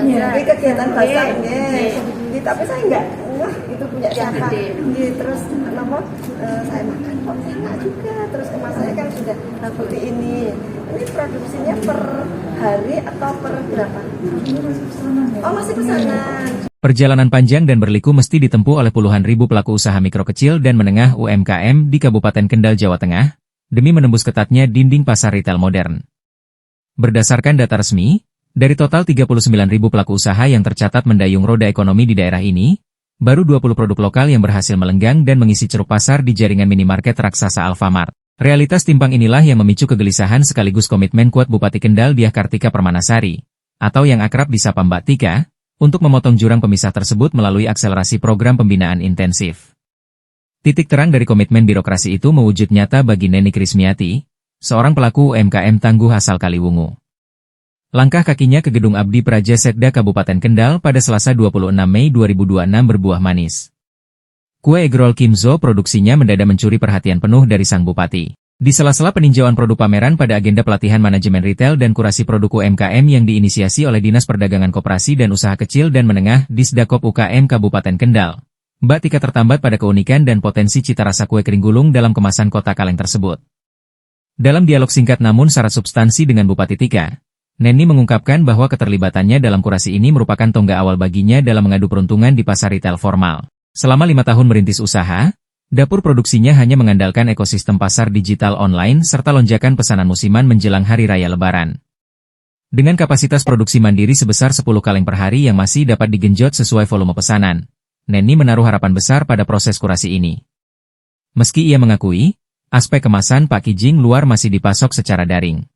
Ini kegiatan bazar nggih. Tapi saya enggak itu punya siapa. Nggih, terus apa saya makan kok enak juga. Terus kemasannya kan sudah seperti ini. Ini produksinya per hari atau per berapa? Oh, masih pesanan. Perjalanan panjang dan berliku mesti ditempuh oleh puluhan ribu pelaku usaha mikro kecil dan menengah UMKM di Kabupaten Kendal, Jawa Tengah, demi menembus ketatnya dinding pasar retail modern. Berdasarkan data resmi, dari total 39.000 pelaku usaha yang tercatat mendayung roda ekonomi di daerah ini, baru 20 produk lokal yang berhasil melenggang dan mengisi ceruk pasar di jaringan minimarket raksasa Alfamart. Realitas timpang inilah yang memicu kegelisahan sekaligus komitmen kuat Bupati Kendal Diah Kartika Permanasari, atau yang akrab disapa Mbak Tika, untuk memotong jurang pemisah tersebut melalui akselerasi program pembinaan intensif. Titik terang dari komitmen birokrasi itu mewujud nyata bagi Neni Krismiati, seorang pelaku UMKM tangguh asal Kaliwungu. Langkah kakinya ke Gedung Abdi Praja Setda Kabupaten Kendal pada Selasa 26 Mei 2026 berbuah manis. Kue egrol Kimzo produksinya mendadak mencuri perhatian penuh dari sang bupati. Di sela-sela peninjauan produk pameran pada agenda pelatihan manajemen retail dan kurasi produk UMKM yang diinisiasi oleh Dinas Perdagangan Koperasi dan Usaha Kecil dan Menengah Disdakop UKM Kabupaten Kendal, Mbak Tika tertambat pada keunikan dan potensi cita rasa kue kering gulung dalam kemasan kota kaleng tersebut. Dalam dialog singkat namun syarat substansi dengan Bupati Tika, Neni mengungkapkan bahwa keterlibatannya dalam kurasi ini merupakan tonggak awal baginya dalam mengadu peruntungan di pasar retail formal. Selama 5 tahun merintis usaha, dapur produksinya hanya mengandalkan ekosistem pasar digital online serta lonjakan pesanan musiman menjelang Hari Raya Lebaran. Dengan kapasitas produksi mandiri sebesar 10 kaleng per hari yang masih dapat digenjot sesuai volume pesanan, Neni menaruh harapan besar pada proses kurasi ini. Meski ia mengakui, aspek kemasan packaging luar masih dipasok secara daring.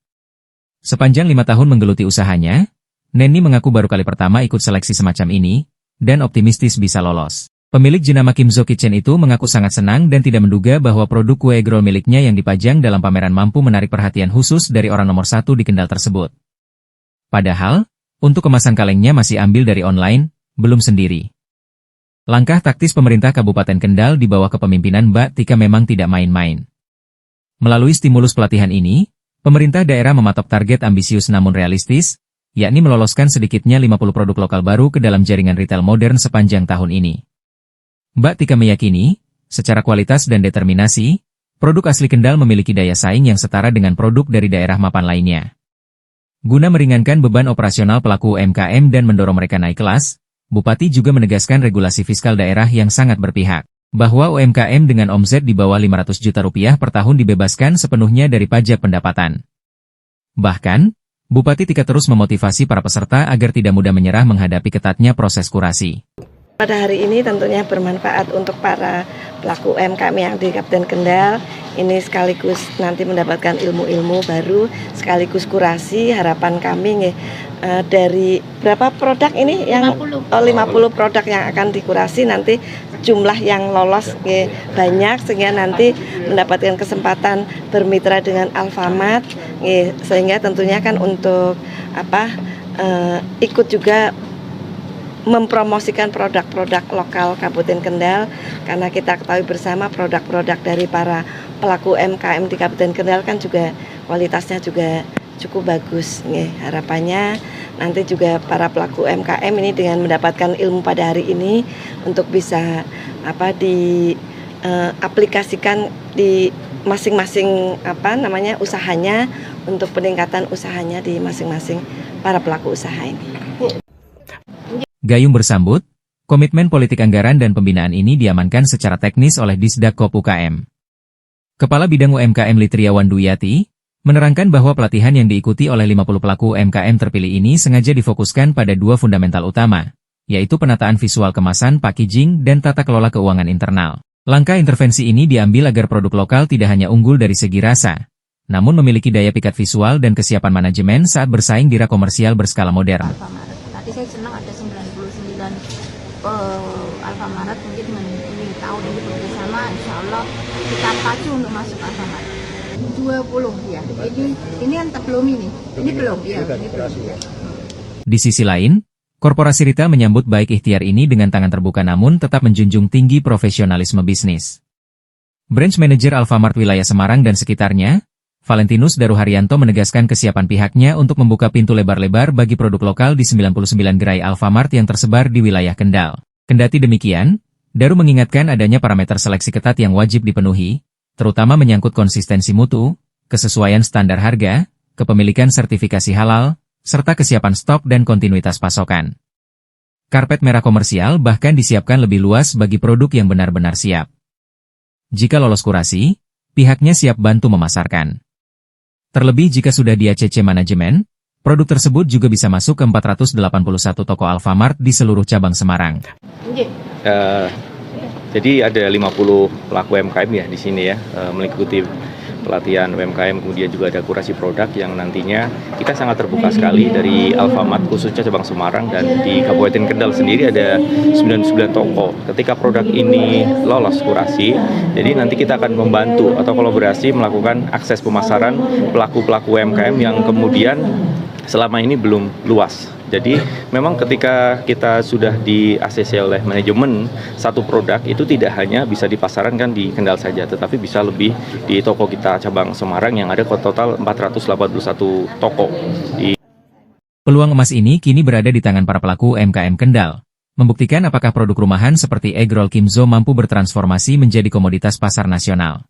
Sepanjang 5 tahun menggeluti usahanya, Neni mengaku baru kali pertama ikut seleksi semacam ini, dan optimistis bisa lolos. Pemilik jenama Kimzo Kitchen itu mengaku sangat senang dan tidak menduga bahwa produk kue egrol miliknya yang dipajang dalam pameran mampu menarik perhatian khusus dari orang nomor 1 di Kendal tersebut. Padahal, untuk kemasan kalengnya masih ambil dari online, belum sendiri. Langkah taktis pemerintah Kabupaten Kendal di bawah kepemimpinan Mbak Tika memang tidak main-main. Melalui stimulus pelatihan ini, pemerintah daerah mematok target ambisius namun realistis, yakni meloloskan sedikitnya 50 produk lokal baru ke dalam jaringan retail modern sepanjang tahun ini. Mbak Tika meyakini, secara kualitas dan determinasi, produk asli Kendal memiliki daya saing yang setara dengan produk dari daerah mapan lainnya. Guna meringankan beban operasional pelaku UMKM dan mendorong mereka naik kelas, Bupati juga menegaskan regulasi fiskal daerah yang sangat berpihak, bahwa UMKM dengan omset di bawah 500 juta rupiah per tahun dibebaskan sepenuhnya dari pajak pendapatan. Bahkan, Bupati Tika terus memotivasi para peserta agar tidak mudah menyerah menghadapi ketatnya proses kurasi. Pada hari ini tentunya bermanfaat untuk para pelaku UMKM yang di Kabupaten Kendal. Ini sekaligus nanti mendapatkan ilmu-ilmu baru, sekaligus kurasi. Harapan kami dari berapa produk ini yang 50 produk yang akan dikurasi, nanti jumlah yang lolos banyak sehingga nanti mendapatkan kesempatan bermitra dengan Alfamart, sehingga tentunya kan untuk ikut juga mempromosikan produk-produk lokal Kabupaten Kendal, karena kita ketahui bersama produk-produk dari para pelaku UMKM di Kabupaten Kendal kan juga kualitasnya juga cukup bagus. Harapannya nanti juga para pelaku UMKM ini dengan mendapatkan ilmu pada hari ini untuk bisa aplikasikan di masing-masing usahanya untuk peningkatan usahanya di masing-masing para pelaku usaha ini. Gayung bersambut, komitmen politik anggaran dan pembinaan ini diamankan secara teknis oleh Disdakop UKM. Kepala Bidang UMKM Litriawan Duyati menerangkan bahwa pelatihan yang diikuti oleh 50 pelaku UMKM terpilih ini sengaja difokuskan pada 2 fundamental utama, yaitu penataan visual kemasan, packaging, dan tata kelola keuangan internal. Langkah intervensi ini diambil agar produk lokal tidak hanya unggul dari segi rasa, namun memiliki daya pikat visual dan kesiapan manajemen saat bersaing di rak komersial berskala modern. Tadi saya senang ada 99 Alfamart, mungkin ini tahun ini bekerjasama, insya Allah kita pacu untuk masuk Alfamart. 20 ya, ini yang belum ini belum ya. Di sisi lain, korporasi retail menyambut baik ikhtiar ini dengan tangan terbuka namun tetap menjunjung tinggi profesionalisme bisnis. Branch Manager Alfamart wilayah Semarang dan sekitarnya, Valentinus Daruharyanto menegaskan kesiapan pihaknya untuk membuka pintu lebar-lebar bagi produk lokal di 99 gerai Alfamart yang tersebar di wilayah Kendal. Kendati demikian, Daru mengingatkan adanya parameter seleksi ketat yang wajib dipenuhi, terutama menyangkut konsistensi mutu, kesesuaian standar harga, kepemilikan sertifikasi halal, serta kesiapan stok dan kontinuitas pasokan. Karpet merah komersial bahkan disiapkan lebih luas bagi produk yang benar-benar siap. Jika lolos kurasi, pihaknya siap bantu memasarkan. Terlebih jika sudah di ACC manajemen, produk tersebut juga bisa masuk ke 481 toko Alfamart di seluruh cabang Semarang. Jadi ada 50 pelaku UMKM ya di sini ya, mengikuti pelatihan UMKM, kemudian juga ada kurasi produk yang nantinya kita sangat terbuka sekali dari Alfamart khususnya cabang Semarang, dan di Kabupaten Kendal sendiri ada 99 toko. Ketika produk ini lolos kurasi, jadi nanti kita akan membantu atau kolaborasi melakukan akses pemasaran pelaku-pelaku UMKM yang kemudian selama ini belum luas. Jadi memang ketika kita sudah di ACC oleh manajemen, satu produk itu tidak hanya bisa dipasarkan di Kendal saja, tetapi bisa lebih di toko kita cabang Semarang yang ada total 481 toko. Peluang emas ini kini berada di tangan para pelaku UMKM Kendal, membuktikan apakah produk rumahan seperti egg roll Kimzo mampu bertransformasi menjadi komoditas pasar nasional.